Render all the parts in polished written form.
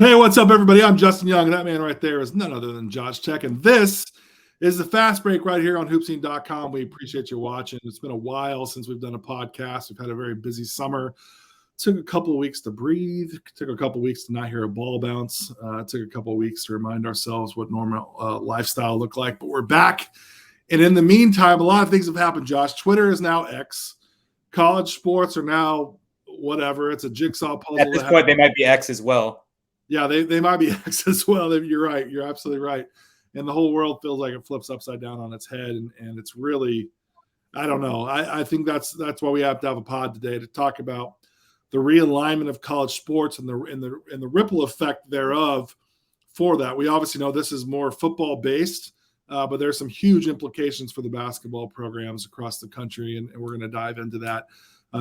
Hey, what's up, everybody? I'm Justin Young, and that man right there is none other than Josh Check, and this is the Fast Break right here on hoopscene.com. We appreciate you watching. It's been a while since we've done a podcast. We've had a very busy summer. Took a couple of weeks to breathe. Took a couple of weeks to not hear a ball bounce. Took a couple of weeks to remind ourselves what normal lifestyle looked like, but we're back. And in the meantime, a lot of things have happened, Josh. Twitter is now X. College sports are now whatever. It's a jigsaw puzzle. At this point, they might be X as well. Yeah, they might be X as well. You're right. You're absolutely right. And the whole world feels like it flips upside down on its head. And it's really, I don't know. I think that's why we have to have a pod today to talk about the realignment of college sports and the ripple effect thereof for that. We obviously know this is more football based, but there's some huge implications for the basketball programs across the country. And we're going to dive into that,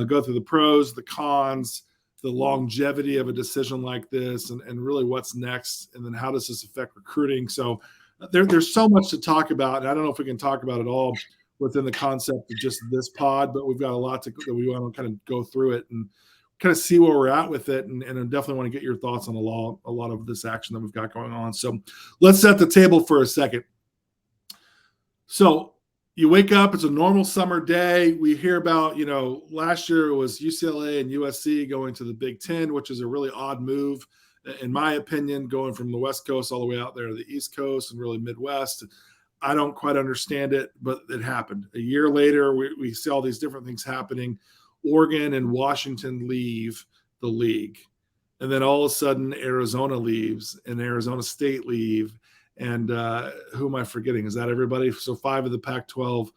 go through the pros, the cons, the longevity of a decision like this, and really what's next, and then how does this affect recruiting. So there's so much to talk about, and I don't know if we can talk about it all within the concept of just this pod, but we've got a lot that we want to kind of go through it and kind of see where we're at with it, and I definitely want to get your thoughts on a lot of this action that we've got going on. So let's set the table for a second. So you wake up, it's a normal summer day. We hear about, last year it was UCLA and USC going to the Big Ten, which is a really odd move, in my opinion, going from the West Coast all the way out there to the East Coast and really Midwest. I don't quite understand it, but it happened. A year later, we see all these different things happening. Oregon and Washington leave the league. And then all of a sudden, Arizona leaves and Arizona State leave. And who am I forgetting? Is that everybody? So 5 of the Pac-12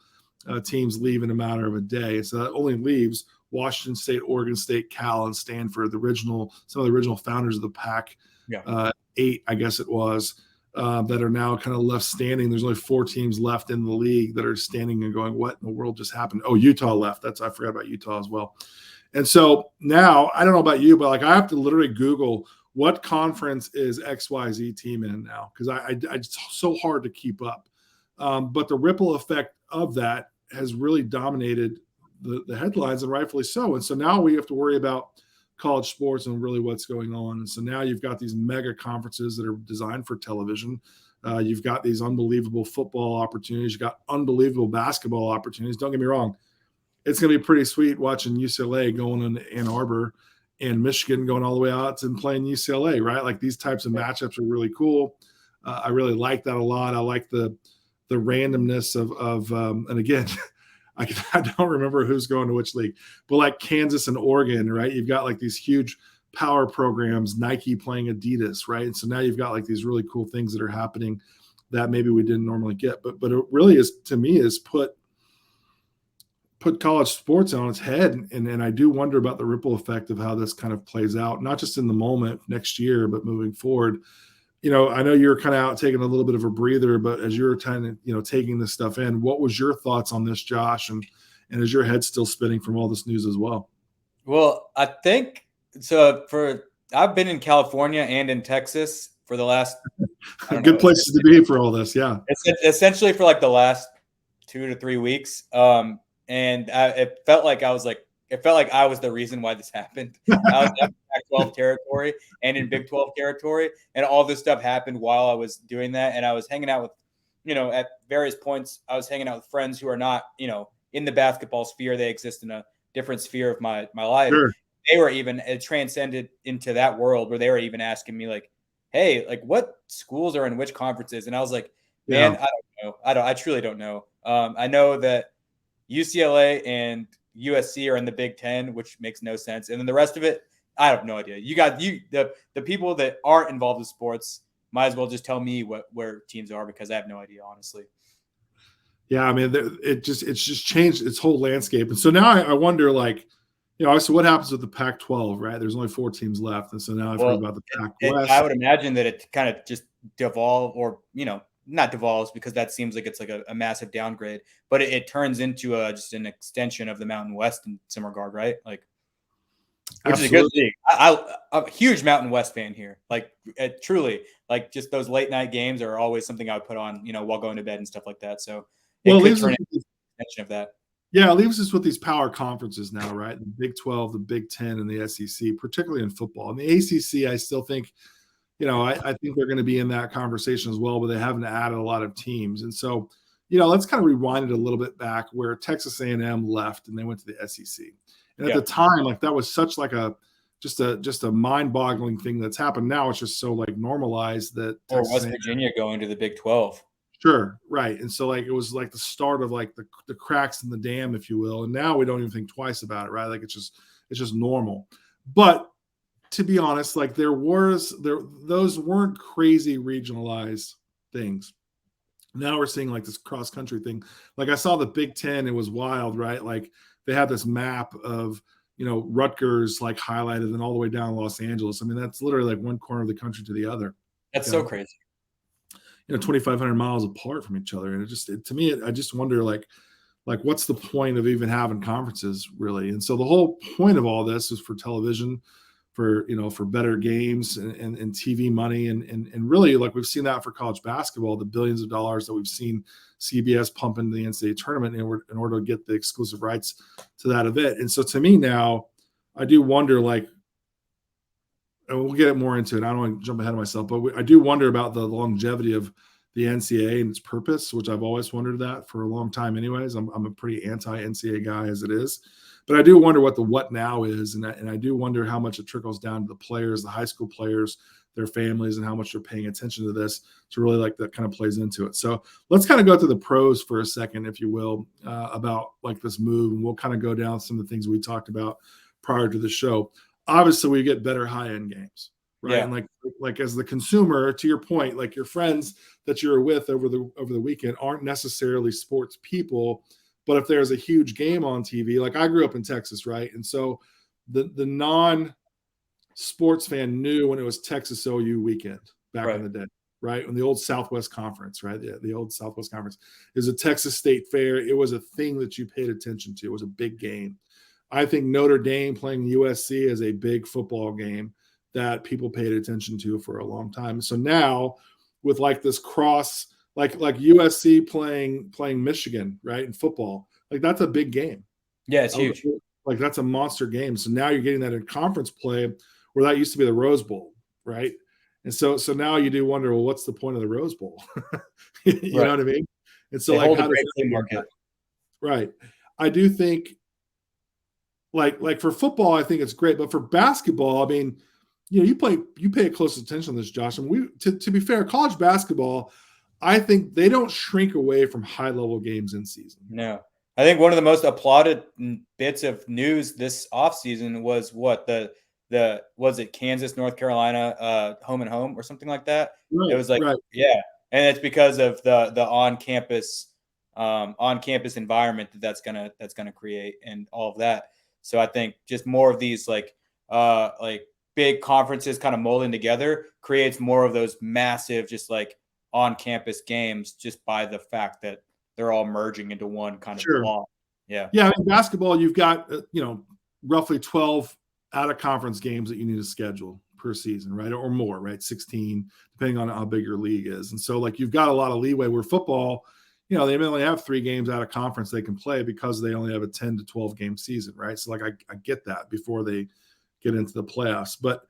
teams leave in a matter of a day. So that only leaves Washington State, Oregon State, Cal, and Stanford, some of the original founders of the Pac-8, I guess it was, that are now kind of left standing. There's only 4 teams left in the league that are standing and going, what in the world just happened? Oh, Utah left. I forgot about Utah as well. And so now, I don't know about you, but I have to literally Google what conference is XYZ team in now? Because it's so hard to keep up. But the ripple effect of that has really dominated the headlines, and rightfully so. And so now we have to worry about college sports and really what's going on. And so now you've got these mega conferences that are designed for television. You've got these unbelievable football opportunities. You've got unbelievable basketball opportunities. Don't get me wrong. It's going to be pretty sweet watching UCLA going into Ann Arbor and Michigan going all the way out and playing UCLA, right? Like these types of matchups are really cool. I really like that a lot. I like the randomness of and again, I don't remember who's going to which league, but like Kansas and Oregon, right? You've got like these huge power programs, Nike playing Adidas, right? And so now you've got like these really cool things that are happening that maybe we didn't normally get. But it really is, to me, is put college sports on its head. And I do wonder about the ripple effect of how this kind of plays out, not just in the moment next year, but moving forward. I know you're kind of out taking a little bit of a breather, but as you're kind of, taking this stuff in, what was your thoughts on this, Josh? And is your head still spinning from all this news as well? Well, I think so. I've been in California and in Texas for the last good places to be for all this. Yeah. It's essentially for like the last 2 to 3 weeks. And it felt like I was the reason why this happened. I was in Pac-12 territory and in Big 12 territory, and all this stuff happened while I was doing that. And I was hanging out with, at various points, I was hanging out with friends who are not, in the basketball sphere. They exist in a different sphere of my life. Sure. They were even transcended into that world where they were even asking me like, hey, like what schools are in which conferences? And I was like, man, I don't know. I truly don't know. I know that UCLA and USC are in the Big Ten, which makes no sense. And then the rest of it, I have no idea. The people that aren't involved in sports might as well just tell me where teams are, because I have no idea, honestly. Yeah, I mean, it's just changed its whole landscape. And so now I wonder, like, so what happens with the Pac-12, right? There's only 4 teams left. And so now I've heard about the Pac-West. I would imagine that it kind of just devolve, or, not devolves, because that seems like it's like a massive downgrade, but it turns into just an extension of the Mountain West in some regard, right? Like, which Absolutely. Is a good league. I'm a huge Mountain West fan here. Like, truly, like just those late night games are always something I would put on, while going to bed and stuff like that. So it could turn into an extension of that. Yeah, it leaves us with these power conferences now, right? The Big 12, the Big 10, and the SEC, particularly in football. And the ACC, I still think, I think they're going to be in that conversation as well, but they haven't added a lot of teams. And so, let's kind of rewind it a little bit back where Texas A&M left and they went to the SEC. And at the time, like that was such like just a mind-boggling thing that's happened. Now it's just so like normalized that or West Virginia going to the Big 12. Sure, right. And so like it was like the start of like the cracks in the dam, if you will. And now we don't even think twice about it, right? Like it's just normal. But to be honest, like those weren't crazy regionalized things. Now we're seeing like this cross country thing. Like I saw the Big Ten, it was wild, right? Like they had this map of Rutgers like highlighted and all the way down Los Angeles. I mean, that's literally like one corner of the country to the other. That's so crazy. 2,500 miles apart from each other. And to me, I just wonder like what's the point of even having conferences really? And so the whole point of all this is for television, for better games and TV money. And really like we've seen that for college basketball, the billions of dollars that we've seen CBS pump into the NCAA tournament in order to get the exclusive rights to that event. And so to me now, I do wonder like, and we'll get more into it. I don't want to jump ahead of myself, but I do wonder about the longevity of the NCAA and its purpose, which I've always wondered that for a long time anyways. I'm a pretty anti-NCAA guy as it is. But I do wonder what the what now is, and I do wonder how much it trickles down to the players, the high school players, their families, and how much they're paying attention to this to really like that kind of plays into it. So let's kind of go through the pros for a second, if you will, about like this move, and we'll kind of go down some of the things we talked about prior to the show. Obviously, we get better high-end games, right? Yeah. And like as the consumer, to your point, like your friends that you're with over the weekend aren't necessarily sports people, but if there's a huge game on TV, like I grew up in Texas, right? And so the non-sports fan knew when it was Texas OU weekend back in the day, right? In the old Southwest Conference, right? The old Southwest Conference is a Texas State Fair. It was a thing that you paid attention to. It was a big game. I think Notre Dame playing USC is a big football game that people paid attention to for a long time. So now with like this cross, like USC playing Michigan, right, in football, like that's a big game. Yeah, it's huge. Like that's a monster game. So now you're getting that in conference play where that used to be the Rose Bowl, right? And so now you do wonder, well, what's the point of the Rose Bowl? you know what I mean? And so like how does that market? Right. I do think like for football, I think it's great, but for basketball, I mean, you pay close attention to this, Josh. And to be fair, college basketball, I think they don't shrink away from high level games in season. No, I think one of the most applauded bits of news this offseason was was it Kansas, North Carolina, home and home or something like that. Right, it was like, yeah. And it's because of the on-campus environment that's gonna create and all of that. So I think just more of these like big conferences kind of molding together creates more of those massive, just like on-campus games, just by the fact that they're all merging into one kind of block. Yeah. Yeah. In basketball, you've got, roughly 12 out-of-conference games that you need to schedule per season, right? Or more, right? 16, depending on how big your league is. And so like you've got a lot of leeway where football, they only have 3 games out of conference they can play because they only have a 10 to 12 game season, right? So like I get that before they get into the playoffs. But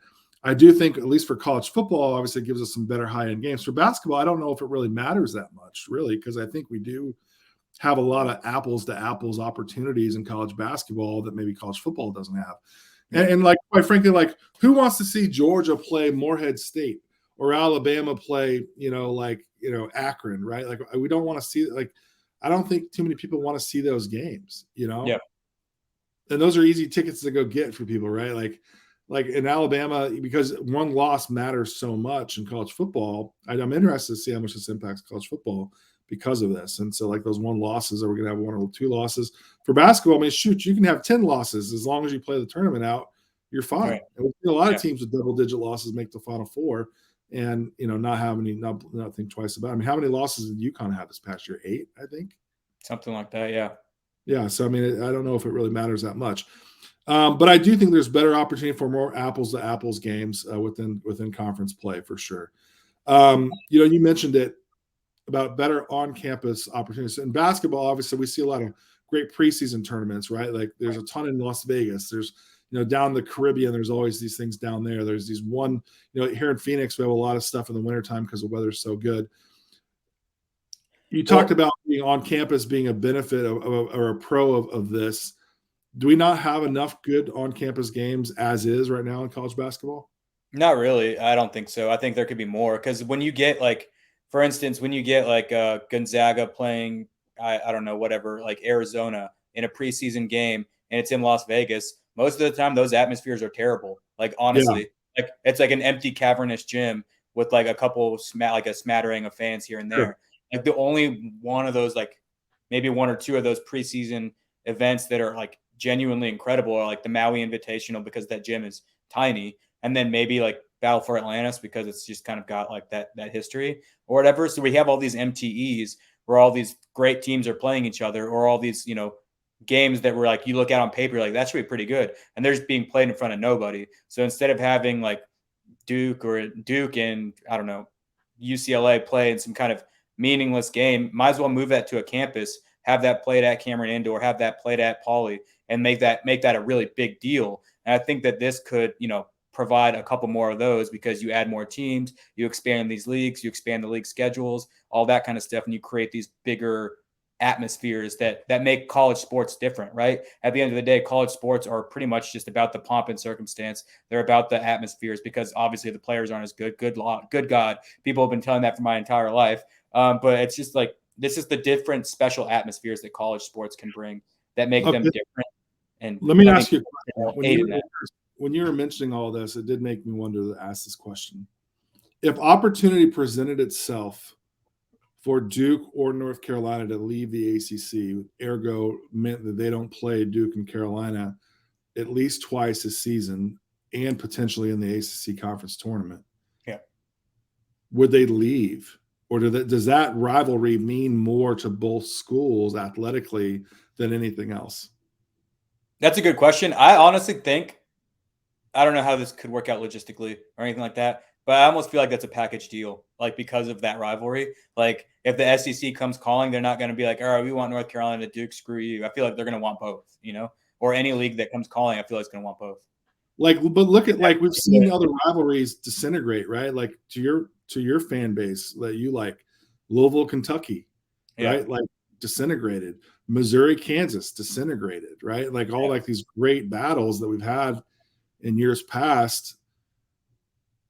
I do think, at least for college football, obviously it gives us some better high-end games. For basketball, I don't know if it really matters that much, really, because I think we do have a lot of apples-to-apples opportunities in college basketball that maybe college football doesn't have. And like, quite frankly, like, who wants to see Georgia play Morehead State or Alabama play, Akron, right? Like, we don't want to see, like, I don't think too many people want to see those games, Yeah. And those are easy tickets to go get for people, right? Like in Alabama, because one loss matters so much in college football. I'm interested to see how much this impacts college football because of this. And so like those 1 losses, are we going to have 1 or 2 losses? For basketball, I mean, shoot, you can have 10 losses as long as you play the tournament out, you're fine. Right. And we've seen a lot of teams with double-digit losses make the Final Four and, not think twice about it. I mean, how many losses did UConn have this past year? 8, I think. Something like that, yeah. Yeah, so, I mean, I don't know if it really matters that much. But I do think there's better opportunity for more apples-to-apples games within conference play for sure. You mentioned it about better on-campus opportunities. In basketball, obviously, we see a lot of great preseason tournaments, right? Like there's a ton in Las Vegas. There's down the Caribbean, there's always these things down there. There's these here in Phoenix, we have a lot of stuff in the wintertime because the weather's so good. You talked about being on campus being a benefit or a pro of this. Do we not have enough good on-campus games as is right now in college basketball? Not really. I don't think so. I think there could be more because when you get for instance, when you get Gonzaga playing, I don't know, whatever, like Arizona in a preseason game and it's in Las Vegas, most of the time those atmospheres are terrible. Like honestly, it's like an empty cavernous gym with like a couple a smattering of fans here and there. Sure. Like the only one of those, like maybe one or two of those preseason events that are like genuinely incredible are like the Maui Invitational because that gym is tiny, and then maybe like Battle for Atlantis because it's just kind of got like that history or whatever. So we have all these MTEs where all these great teams are playing each other, or all these games that were like you look at on paper like that should be pretty good, and they're just being played in front of nobody. So instead of having like Duke and I don't know UCLA play in some kind of meaningless game, might as well move that to a campus, have that played at Cameron Indoor, have that played at Pauley, and make that a really big deal. And I think that this could, provide a couple more of those because you add more teams, you expand these leagues, you expand the league schedules, all that kind of stuff, and you create these bigger atmospheres that make college sports different, right? At the end of the day, college sports are pretty much just about the pomp and circumstance. They're about the atmospheres because obviously the players aren't as good. Good God. People have been telling that for my entire life. But it's just like, this is the different special atmospheres that college sports can bring that make them different. And let me ask you, when you were mentioning all this, it did make me wonder to ask this question. If opportunity presented itself for Duke or North Carolina to leave the ACC, ergo meant that they don't play Duke and Carolina at least twice a season and potentially in the ACC conference tournament, would they leave? Or does that rivalry mean more to both schools athletically than anything else? That's a good question. I honestly think, I don't know how this could work out logistically or anything like that, but I almost feel like that's a package deal, like because of that rivalry. Like if the SEC comes calling, they're not going to be like, all right, we want North Carolina to Duke, screw you. I feel like they're going to want both, or any league that comes calling, I feel like it's going to want both. But look at we've seen other rivalries disintegrate, right? Like to your fan base that you like, Louisville, Kentucky, right? Like disintegrated. Missouri, Kansas disintegrated, right? Like all like these great battles that we've had in years past,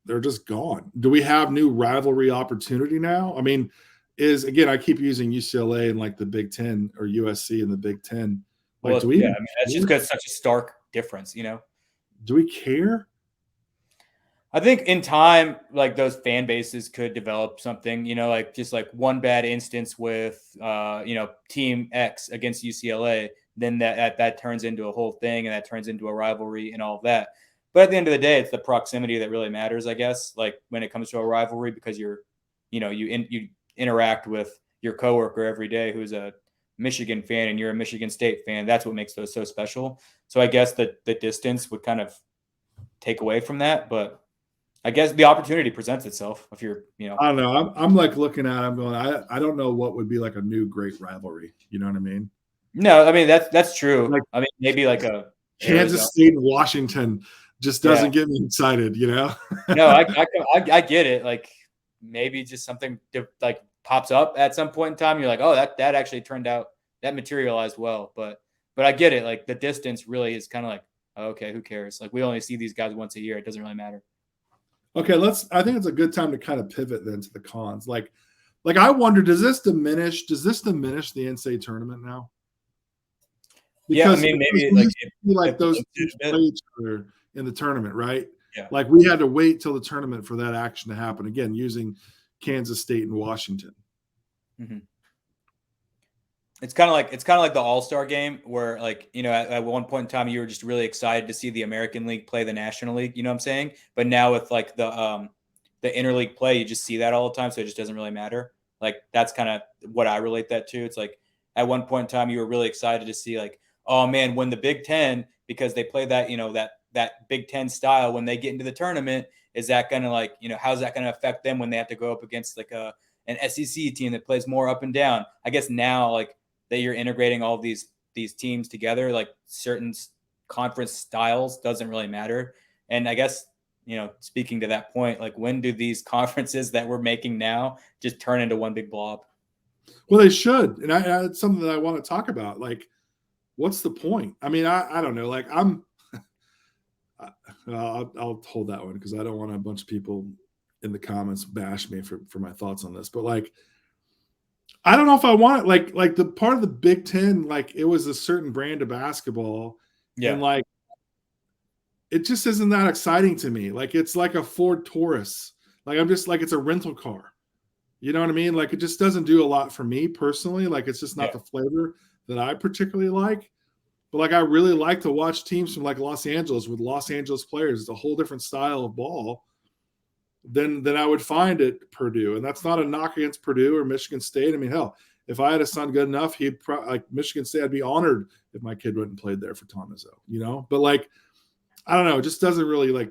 they're just gone. Do we have new rivalry opportunity now? I mean, I keep using UCLA and like the Big Ten or USC and the Big Ten. Like, that's just because such a stark difference, Do we care? I think in time, like those fan bases could develop something, like just like one bad instance with, Team X against UCLA, then that turns into a whole thing and that turns into a rivalry and all of that. But at the end of the day, it's the proximity that really matters, I guess. Like when it comes to a rivalry, because you interact with your coworker every day who's a Michigan fan and you're a Michigan State fan. That's what makes those so special. So I guess that the distance would kind of take away from that, but I guess the opportunity presents itself if you're, I don't know. I'm like looking at it, I'm going, I don't know what would be like a new great rivalry. You know what I mean? No, I mean, that's true. Like, I mean, maybe like a Kansas State and Washington just doesn't get me excited, No, I get it. Like maybe just something like pops up at some point in time. You're like, oh, that actually turned out, that materialized well. But I get it. Like the distance really is kind of like, oh, okay, who cares? Like we only see these guys once a year. It doesn't really matter. Okay, I think it's a good time to kind of pivot then to the cons. Like I wonder, does this diminish the NCAA tournament now? Because maybe those teams play each other in the tournament, right? Yeah. Like we had to wait till the tournament for that action to happen. Again, using Kansas State and Washington. Mm-hmm. It's kind of like the All-Star game where at one point in time you were just really excited to see the American League play the National League, you know what I'm saying? But now with like the interleague play, you just see that all the time, so it just doesn't really matter. Like that's kind of what I relate that to. It's like at one point in time you were really excited to see like, oh man, when the Big Ten, because they play that, that Big Ten style, when they get into the tournament, is that going to how's that going to affect them when they have to go up against like an SEC team that plays more up and down? I guess now that you're integrating all these teams together, like certain conference styles doesn't really matter. And I guess, speaking to that point, like when do these conferences that we're making now just turn into one big blob? Well, they should. And it's something that I want to talk about. Like, what's the point? I mean, I don't know. Like, I'll hold that one because I don't want a bunch of people in the comments bash me for my thoughts on this. But like, I don't know if I want it. Like the part of the Big Ten, like it was a certain brand of basketball, and like it just isn't that exciting to me. Like it's like a Ford Taurus. Like I'm just like it's a rental car. You know what I mean? Like it just doesn't do a lot for me personally. Like it's just not the flavor that I particularly like. But like I really like to watch teams from like Los Angeles with Los Angeles players. It's a whole different style of ball than I would find at Purdue. And that's not a knock against Purdue or Michigan State. I mean, hell, if I had a son good enough, he'd like Michigan State, I'd be honored if my kid went and played there for Tom Izzo, you know? But like, I don't know, it just doesn't really like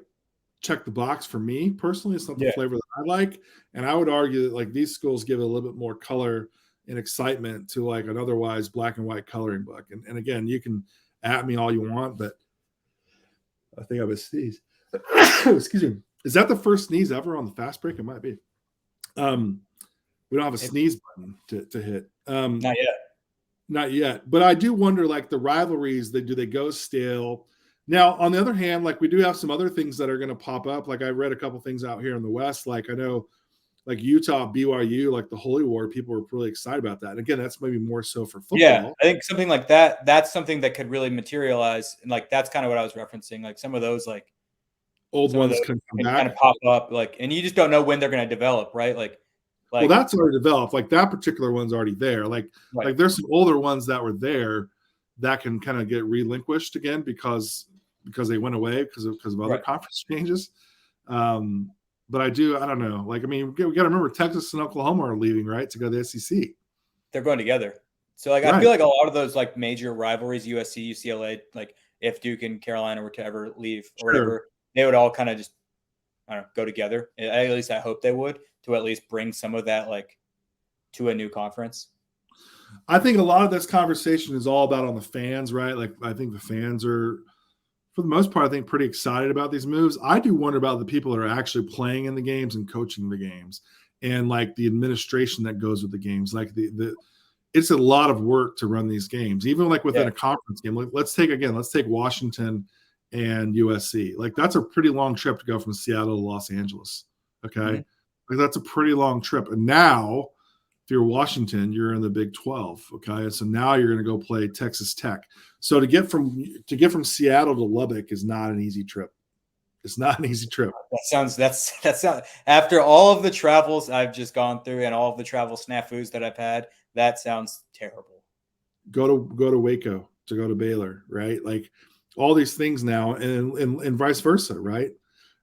check the box for me personally. It's not the flavor that I like. And I would argue that like these schools give it a little bit more color and excitement to like an otherwise black and white coloring book. And again, you can at me all you want, but I think I would sneeze. Excuse me. Is that the first sneeze ever on the fast break? It might be. We don't have a sneeze button to hit. Not yet. Not yet. But I do wonder, like the rivalries, do they go stale? Now, on the other hand, like we do have some other things that are going to pop up. Like I read a couple things out here in the West. Like I know, like Utah, BYU, like the Holy War, people were really excited about that. And again, that's maybe more so for football. Yeah, I think something like that. That's something that could really materialize, and like that's kind of what I was referencing. Like some of those, like old ones can come back, kind of pop up, like, and you just don't know when they're going to develop, right? Like, well, that's already developed. Like that particular one's already there. Like there's some older ones that were there that can kind of get relinquished again because they went away because of other conference changes. But I don't know. Like, I mean, we got to remember Texas and Oklahoma are leaving, right, to go to the SEC. They're going together. So, like, I feel like a lot of those, like, major rivalries, USC, UCLA, like, if Duke and Carolina were to ever leave or whatever, they would all kind of just, I don't know, go together. At least I hope they would, to at least bring some of that, like, to a new conference. I think a lot of this conversation is all about on the fans, right? Like, I think the fans are, for the most part, I think pretty excited about these moves. I do wonder about the people that are actually playing in the games and coaching the games and like the administration that goes with the games. Like it's a lot of work to run these games, even like within a conference game. Like let's take Washington and USC. Like that's a pretty long trip to go from Seattle to Los Angeles. Okay. Like that's a pretty long trip. And now if you're Washington, you're in the Big 12. Okay. And so now you're going to go play Texas Tech. So to get from Seattle to Lubbock is not an easy trip. It's not an easy trip. That sounds after all of the travels I've just gone through and all of the travel snafus that I've had, that sounds terrible. Go to Waco to go to Baylor, right? Like all these things now, and vice versa, right?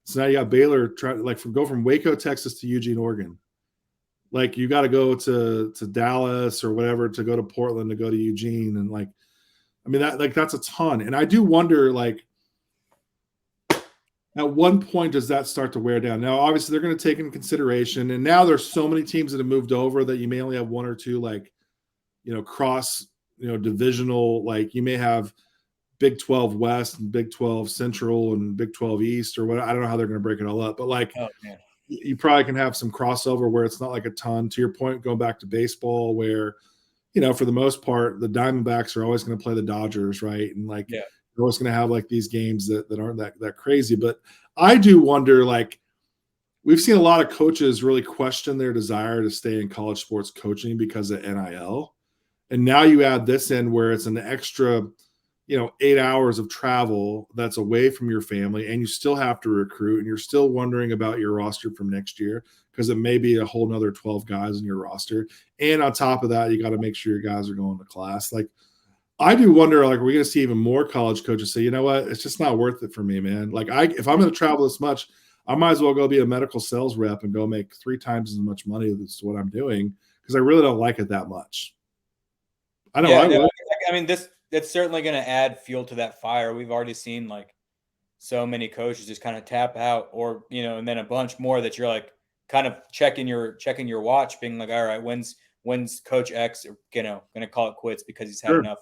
So now you got Baylor go from Waco, Texas to Eugene, Oregon. Like you got to go to Dallas or whatever to go to Portland to go to Eugene, and like, I mean that's a ton. And I do wonder, like, at one point does that start to wear down? Now, obviously, they're going to take into consideration, and now there's so many teams that have moved over that you may only have one or two, like, cross, divisional. Like you may have Big 12 West and Big 12 Central and Big 12 East or what. I don't know how they're going to break it all up, but like. You probably can have some crossover where it's not like a ton. To your point, going back to baseball, where, for the most part, the Diamondbacks are always going to play the Dodgers, right? And like, they're always going to have like these games that aren't that crazy. But I do wonder, like, we've seen a lot of coaches really question their desire to stay in college sports coaching because of NIL. And now you add this in where it's an extra, 8 hours of travel that's away from your family, and you still have to recruit, and you're still wondering about your roster from next year because it may be a whole nother 12 guys in your roster. And on top of that, you got to make sure your guys are going to class. Like, I do wonder, like, are we going to see even more college coaches say, you know what, it's just not worth it for me, man. Like, if I'm going to travel this much, I might as well go be a medical sales rep and go make 3 times as much money as what I'm doing because I really don't like it that much. I know. I mean, it's certainly going to add fuel to that fire. We've already seen like so many coaches just kind of tap out, or and then a bunch more that you're like kind of checking your watch, being like, all right, when's Coach X going to call it quits because he's had enough.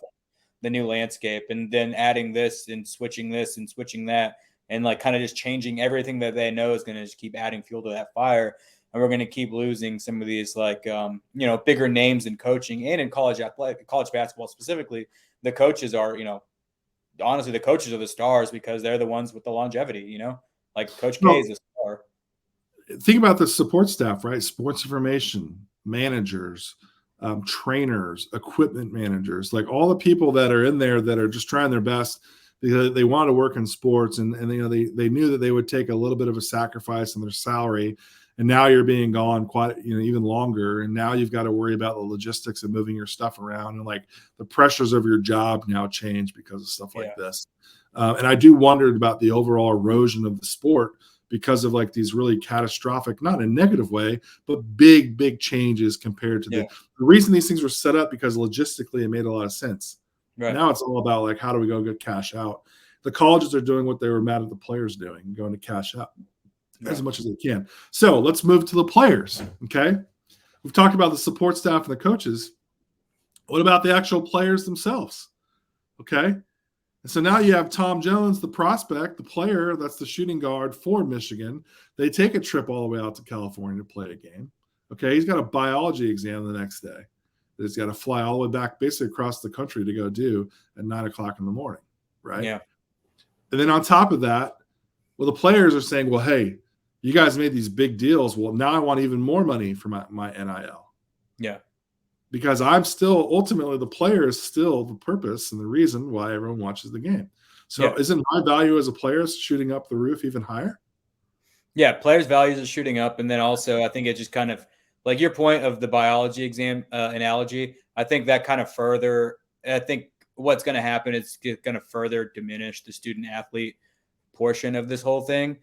the new landscape, and then adding this and switching that, and like kind of just changing everything that they know is going to just keep adding fuel to that fire. And we're going to keep losing some of these like, bigger names in coaching and in college basketball specifically. The coaches are, honestly, the coaches are the stars because they're the ones with the longevity, like Coach K is a star. Think about the support staff, right? Sports information, managers, trainers, equipment managers, like all the people that are in there that are just trying their best because they want to work in sports, and they knew that they would take a little bit of a sacrifice in their salary, and now you're being gone quite even longer, and now you've got to worry about the logistics of moving your stuff around, and like the pressures of your job now change because of stuff like this. And I do wonder about the overall erosion of the sport because of like these really catastrophic, not in a negative way, but big changes compared to the reason these things were set up, because logistically it made a lot of sense. Right. Now it's all about like, how do we go get cash out? The colleges are doing what they were mad at the players doing, going to cash out as much as they can. So let's move to the players. Okay. We've talked about the support staff and the coaches. What about the actual players themselves? Okay. And so now you have Tom Jones, the prospect, the player, that's the shooting guard for Michigan. They take a trip all the way out to California to play a game. Okay. He's got a biology exam the next day that he's got to fly all the way back basically across the country to go do at 9:00 in the morning. Right. Yeah. And then on top of that, well, the players are saying, well, hey, you guys made these big deals. Well, now I want even more money for my NIL. Yeah. Because I'm still, ultimately, the player is still the purpose and the reason why everyone watches the game. So isn't my value as a player shooting up the roof even higher? Yeah, players' values are shooting up. And then also, I think it just kind of, like your point of the biology exam analogy, I think that kind of further, I think what's going to happen is going to further diminish the student-athlete portion of this whole thing.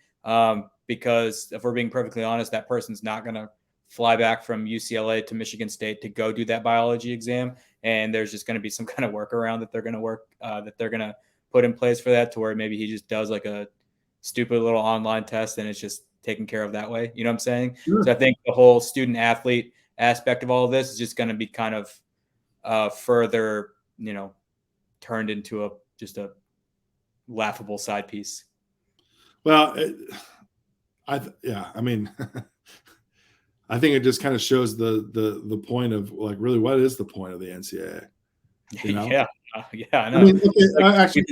Because if we're being perfectly honest, that person's not going to fly back from UCLA to Michigan State to go do that biology exam. And there's just going to be some kind of workaround that they're going to put in place for that, to where maybe he just does like a stupid little online test and it's just taken care of that way. You know what I'm saying? Sure. So I think the whole student athlete aspect of all of this is just going to be kind of further, turned into just a laughable side piece. Well, I mean, I think it just kind of shows the point of like, really, what is the point of the NCAA? You know? Yeah, I know. I mean, actually,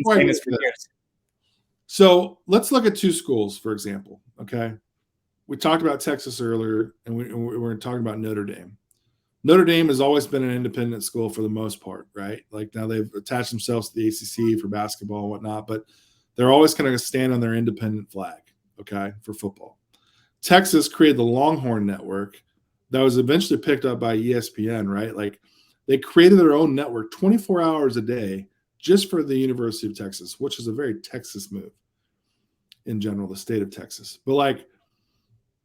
so let's look at two schools, for example. Okay, we talked about Texas earlier, and we're talking about Notre Dame. Notre Dame has always been an independent school for the most part, right? Like now they've attached themselves to the ACC for basketball and whatnot, but they're always going to stand on their independent flag, okay, for football. Texas created the Longhorn Network that was eventually picked up by ESPN, right? Like they created their own network 24 hours a day just for the University of Texas, which is a very Texas move in general, the state of Texas. But like,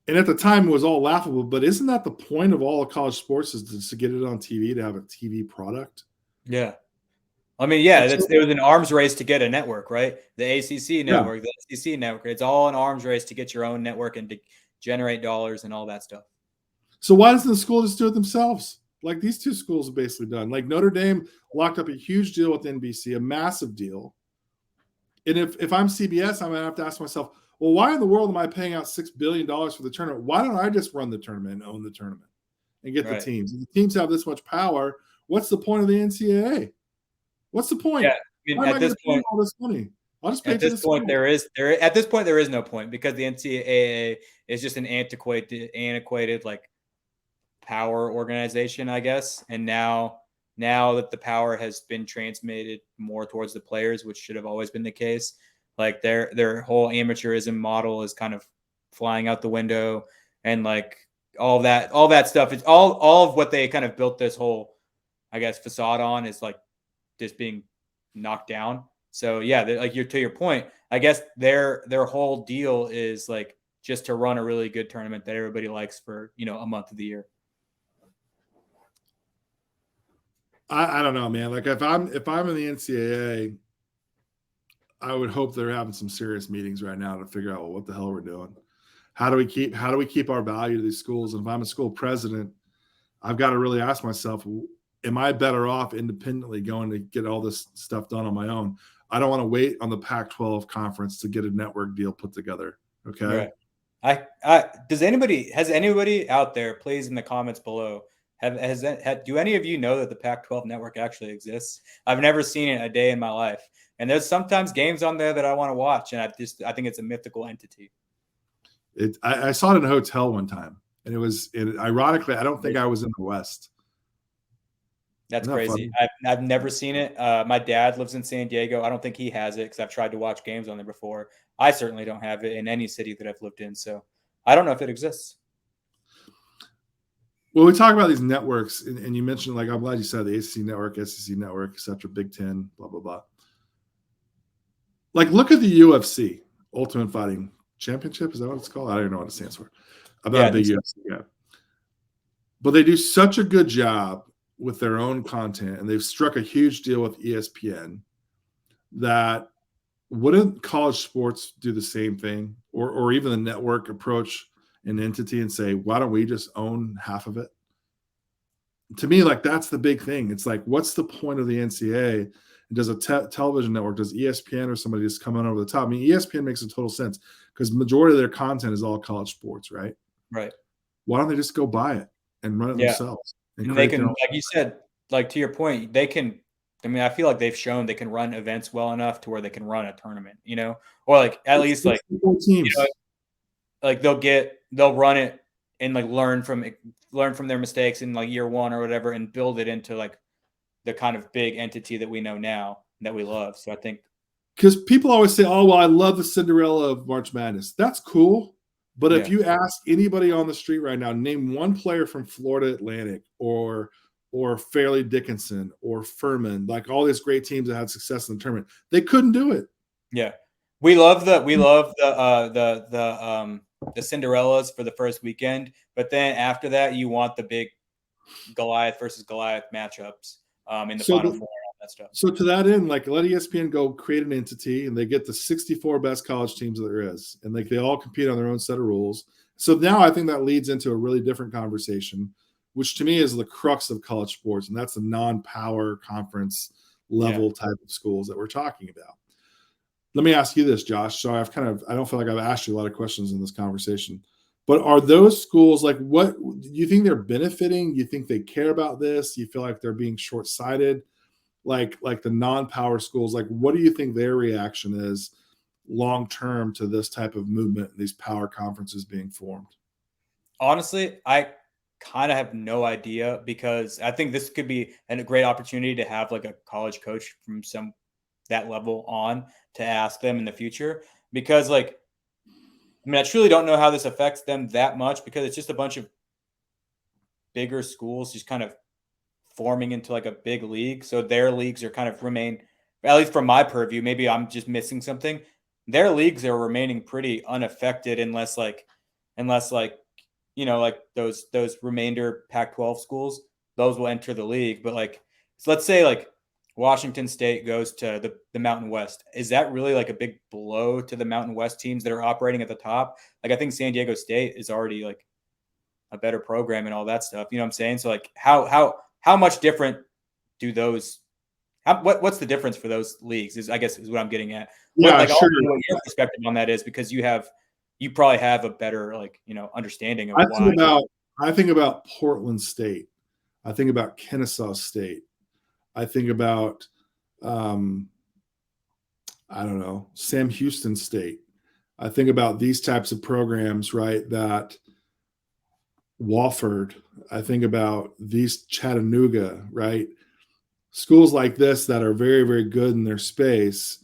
and at the time it was all laughable, but isn't that the point of all of college sports, is to get it on TV, to have a TV product? Yeah. I mean, yeah, it was an arms race to get a network, right? The ACC network, the SEC network. It's all an arms race to get your own network and to generate dollars and all that stuff. So why doesn't the school just do it themselves? Like these two schools have basically done. Like Notre Dame locked up a huge deal with NBC, a massive deal. And if I'm CBS, I'm going to have to ask myself, well, why in the world am I paying out $6 billion for the tournament? Why don't I just run the tournament and own the tournament and get the teams? If the teams have this much power, what's the point of the NCAA? What's the point? Yeah, I mean, at this point, all this money. I'll just pay at this point, there is no point, because the NCAA is just an antiquated like power organization, I guess. And now that the power has been transmitted more towards the players, which should have always been the case, like their whole amateurism model is kind of flying out the window, and like all that stuff. It's all of what they kind of built this whole, I guess, facade on is like just being knocked down. So yeah, like to your point, I guess their whole deal is like just to run a really good tournament that everybody likes for a month of the year. I don't know, man. Like if I'm in the NCAA, I would hope they're having some serious meetings right now to figure out, well, what the hell we're doing. How do we keep our value to these schools? And if I'm a school president, I've got to really ask myself, am I better off independently going to get all this stuff done on my own? I don't want to wait on the Pac-12 conference to get a network deal put together. Okay. Right. Has anybody out there, please in the comments below, do any of you know that the Pac-12 network actually exists? I've never seen it a day in my life. And there's sometimes games on there that I want to watch. And I think it's a mythical entity. I saw it in a hotel one time, and ironically, I don't think I was in the West. That's crazy. I've never seen it. My dad lives in San Diego. I don't think he has it because I've tried to watch games on there before. I certainly don't have it in any city that I've lived in. So I don't know if it exists. Well, we talk about these networks, and you mentioned, like, I'm glad you said the ACC network, SEC network, et cetera, Big Ten, blah, blah, blah. Like, look at the UFC, Ultimate Fighting Championship. Is that what it's called? I don't even know what it stands for. I'm not a big UFC guy. But they do such a good job with their own content, and they've struck a huge deal with ESPN that wouldn't college sports do the same thing, or even the network approach an entity and say, why don't we just own half of it? To me, like, that's the big thing. It's like, what's the point of the NCAA? Does a television network, does ESPN or somebody just come on over the top? I mean, ESPN makes a total sense because majority of their content is all college sports, right? Right. Why don't they just go buy it and run it themselves? And they can, like you said, like, to your point, they can. I mean, I feel like they've shown they can run events well enough to where they can run a tournament, or like at least like teams. Like they'll run it and like learn from their mistakes in like year one or whatever and build it into like the kind of big entity that we know now that we love. So I think, because people always say, oh, well, I love the Cinderella of March Madness. That's cool. But if you ask anybody on the street right now, name one player from Florida Atlantic or Fairleigh Dickinson or Furman, like all these great teams that had success in the tournament, they couldn't do it. Yeah. We love the Cinderellas for the first weekend, but then after that, you want the big Goliath versus Goliath matchups in the Final Four and all that stuff. So to that end, like, let ESPN go create an entity, and they get the 64 best college teams that there is, and like they all compete on their own set of rules. So now I think that leads into a really different conversation, which to me is the crux of college sports, and that's the non-power conference level type of schools that we're talking about. Let me ask you this, Josh. So I don't feel like I've asked you a lot of questions in this conversation, but are those schools, like, what do you think they're benefiting? You think they care about this? You feel like they're being short-sighted? Like the non-power schools, like, what do you think their reaction is long-term to this type of movement, these power conferences being formed? Honestly, I kind of have no idea, because I think this could be a great opportunity to have like a college coach from that level on to ask them in the future, because like, I mean, I truly don't know how this affects them that much, because it's just a bunch of bigger schools just kind of forming into like a big league. So their leagues are kind of remain, at least from my purview, maybe I'm just missing something. Their leagues are remaining pretty unaffected unless like, like those remainder Pac-12 schools, those will enter the league. But like, so let's say like Washington State goes to the Mountain West. Is that really like a big blow to the Mountain West teams that are operating at the top? Like, I think San Diego State is already like a better program and all that stuff. You know what I'm saying? So like, how much different do those? What's the difference for those leagues? Is what I'm getting at. Yeah, like, sure. What your perspective on that is, because you probably have a better understanding of why. I think about Portland State. I think about Kennesaw State. I think about I don't know, Sam Houston State. I think about these types of programs, right? That Wofford. I think about these Chattanooga, right? Schools like this that are very, very good in their space.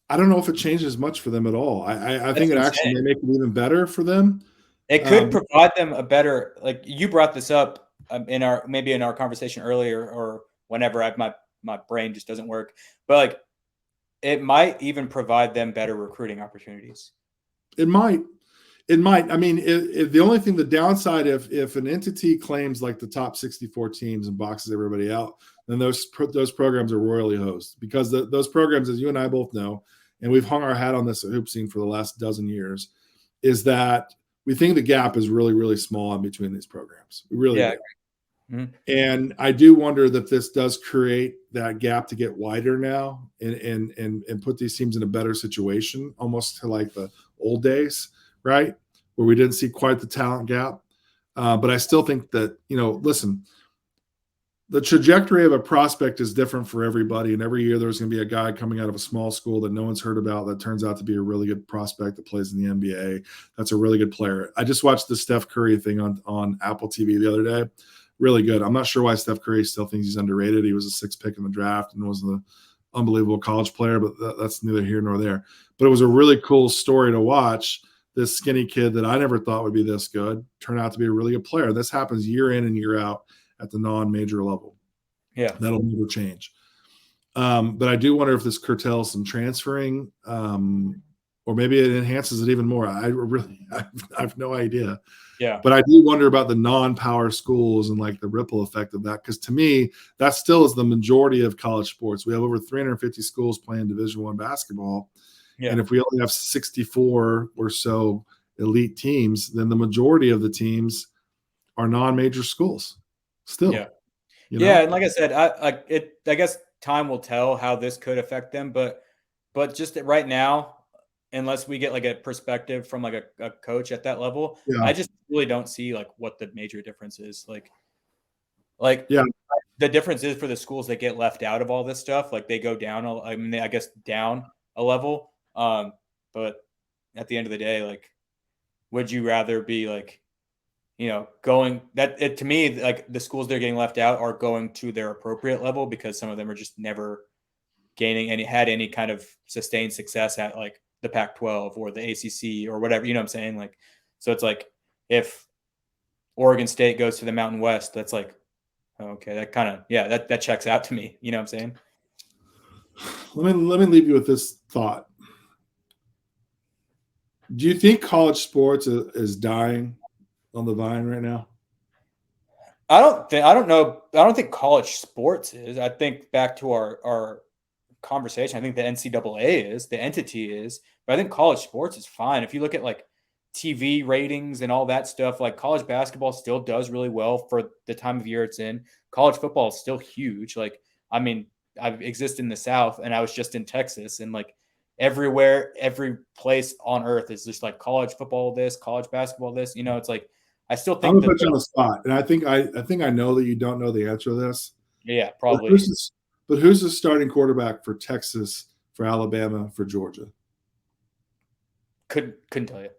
I don't know if it changes much for them at all. I think it actually may make it even better for them. It could provide them a better, like you brought this up in our conversation earlier, or whenever my brain just doesn't work, but like it might even provide them better recruiting opportunities. It might. I mean, the only thing, the downside, if an entity claims like the top 64 teams and boxes everybody out, then those programs are royally hosed, because those programs, as you and I both know, and we've hung our hat on this at Hoop Scene for the last dozen years, is that we think the gap is really, really small in between these programs. We really do. Mhm. And I do wonder that this does create that gap to get wider now and put these teams in a better situation, almost to like the old days, right? Where we didn't see quite the talent gap. But I still think that, listen, the trajectory of a prospect is different for everybody. And every year there's going to be a guy coming out of a small school that no one's heard about that turns out to be a really good prospect that plays in the NBA. That's a really good player. I just watched the Steph Curry thing on Apple TV the other day. Really good. I'm not sure why Steph Curry still thinks he's underrated. He was a 6th pick in the draft and was an unbelievable college player, but that's neither here nor there. But it was a really cool story to watch. This skinny kid that I never thought would be this good turned out to be a really good player. This happens year in and year out at the non-major level. Yeah. That'll never change. But I do wonder if this curtails some transferring, or maybe it enhances it even more. I have no idea. Yeah. But I do wonder about the non-power schools and like the ripple effect of that. Because to me, that still is the majority of college sports. We have over 350 schools playing Division I basketball. Yeah. And if we only have 64 or so elite teams, then the majority of the teams are non-major schools still. Yeah. Yeah. And like I said, I guess time will tell how this could affect them. But just right now, unless we get like a perspective from like a coach at that level, I just really don't see like what the major difference is. Like the difference is for the schools that get left out of all this stuff, like they go down. I guess down a level. But at the end of the day, like, would you rather be like, going that it to me, like the schools that are getting left out are going to their appropriate level because some of them are just never had any kind of sustained success at like the Pac-12 or the ACC or whatever, you know what I'm saying? Like, so it's like if Oregon State goes to the Mountain West, that's like, okay, that kind of, that checks out to me. You know what I'm saying? Let me leave you with this thought. Do you think college sports is dying on the vine right now? I don't know. I don't think college sports is. I think back to our conversation. I think the NCAA is, the entity is, but I think college sports is fine. If you look at like TV ratings and all that stuff, like college basketball still does really well for the time of year it's in. College football is still huge. Like, I mean, I exist in the South and I was just in Texas, and like everywhere, every place on earth is just like college football, this, college basketball, this, it's like, I still I'm think gonna put you on the spot, and I think I know that you don't know the answer to this. Yeah, probably. But who's the starting quarterback for Texas, for Alabama, for Georgia? Couldn't tell you.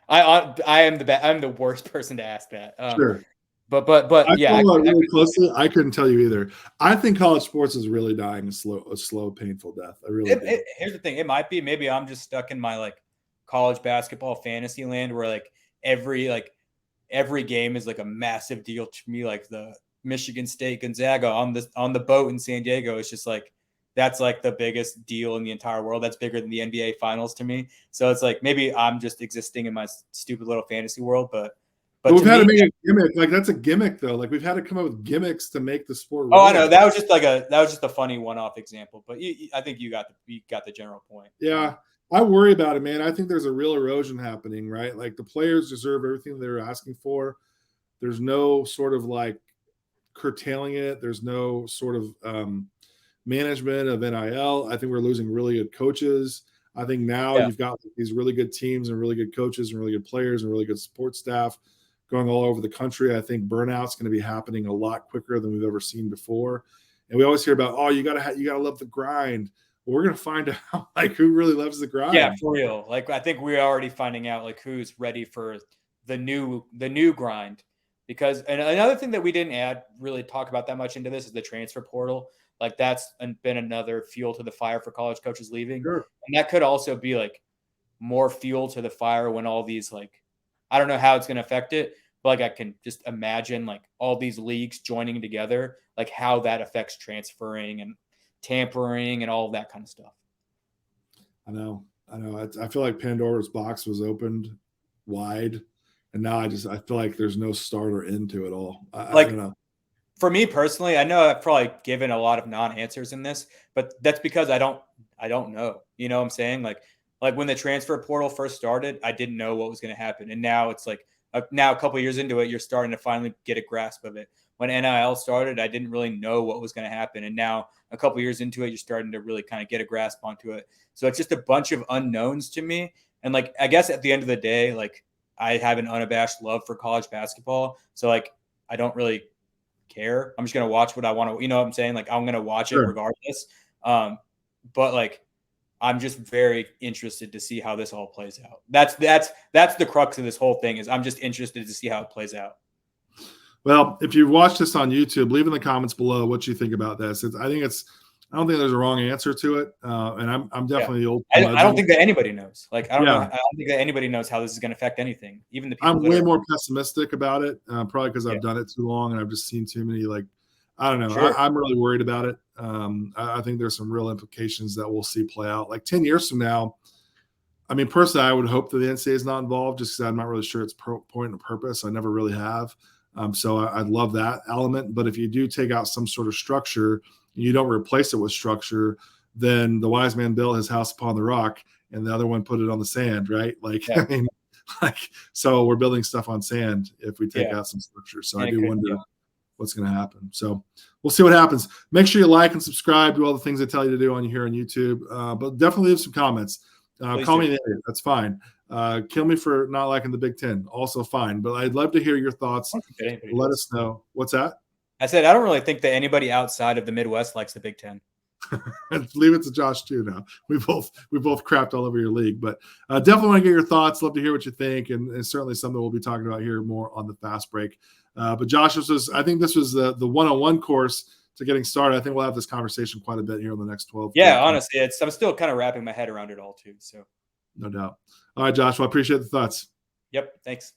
I'm the worst person to ask that. Sure. But I yeah, follow it really closely. I couldn't tell you either. I think college sports is really dying a slow, painful death. I really do. Here's the thing. It might be. Maybe I'm just stuck in my like college basketball fantasy land where like every game is like a massive deal to me. Like the Michigan State Gonzaga on the boat in San Diego. It's just like that's like the biggest deal in the entire world. That's bigger than the NBA finals to me. So it's like maybe I'm just existing in my stupid little fantasy world, but we've had to make a gimmick. Like that's a gimmick though. Like we've had to come up with gimmicks to make the sport. Oh, I know. That was just a funny one-off example, but I think you got the general point. Yeah. I worry about it, man. I think there's a real erosion happening, right? Like the players deserve everything they're asking for. There's no sort of like curtailing it. There's no sort of management of NIL. I think we're losing really good coaches. I think now you've got these really good teams and really good coaches and really good players and really good support staff going all over the country. I think burnout's going to be happening a lot quicker than we've ever seen before. And we always hear about, oh, you gotta love the grind. Well, we're gonna find out like who really loves the grind. Yeah, for real. Like I think we're already finding out like who's ready for the new grind. Because and another thing that we didn't really talk about that much into this is the transfer portal. Like that's been another fuel to the fire for college coaches leaving. Sure. And that could also be like more fuel to the fire when all these like, I don't know how it's going to affect it, but like I can just imagine like all these leagues joining together, like how that affects transferring and tampering and all of that kind of stuff. I know. I feel like Pandora's box was opened wide, and now I feel like there's no start or end to it all. I don't know. For me personally, I know I've probably given a lot of non-answers in this, but that's because I don't know. You know what I'm saying? Like when the transfer portal first started, I didn't know what was going to happen. And now it's like, now a couple of years into it, you're starting to finally get a grasp of it. When NIL started, I didn't really know what was going to happen. And now a couple of years into it, you're starting to really kind of get a grasp onto it. So it's just a bunch of unknowns to me. And like, I guess at the end of the day, like I have an unabashed love for college basketball. So like, I don't really care. I'm just going to watch what I want to, you know what I'm saying? Like I'm going to watch it regardless. But like, I'm just very interested to see how this all plays out. That's the crux of this whole thing is I'm just interested to see how it plays out. Well, if you've watched this on YouTube, leave in the comments below what you think about this. I don't think there's a wrong answer to it. And I'm definitely old. I don't think that anybody knows. Like, I don't think that anybody knows how this is going to affect anything. Even the people I'm way more pessimistic about it, probably because I've done it too long and I've just seen too many, like, I don't know. Sure. I'm really worried about it. I think there's some real implications that we'll see play out. Like 10 years from now, I mean, personally, I would hope that the NCAA is not involved just because I'm not really sure its point and purpose. I never really have. So I'd love that element. But if you do take out some sort of structure, you don't replace it with structure, then the wise man built his house upon the rock and the other one put it on the sand, right? Like, I mean, like, so we're building stuff on sand if we take out some structure. So I do wonder what's going to happen. So we'll see what happens. Make sure you like and subscribe, do all the things I tell you to do on here on YouTube, but definitely leave some comments. Call me an idiot. That's fine. Kill me for not liking the Big Ten. Also fine. But I'd love to hear your thoughts. Let us know. What's that? I said I don't really think that anybody outside of the Midwest likes the Big Ten. Leave it to Josh too. Now we both crapped all over your league, but definitely want to get your thoughts. Love to hear what you think, and it's certainly something we'll be talking about here more on the fast break. But Josh, I think this was the one-on-one course to getting started. I think we'll have this conversation quite a bit here in the next 12. Yeah, honestly, I'm still kind of wrapping my head around it all too. So no doubt. All right, Josh. Well, I appreciate the thoughts. Yep. Thanks.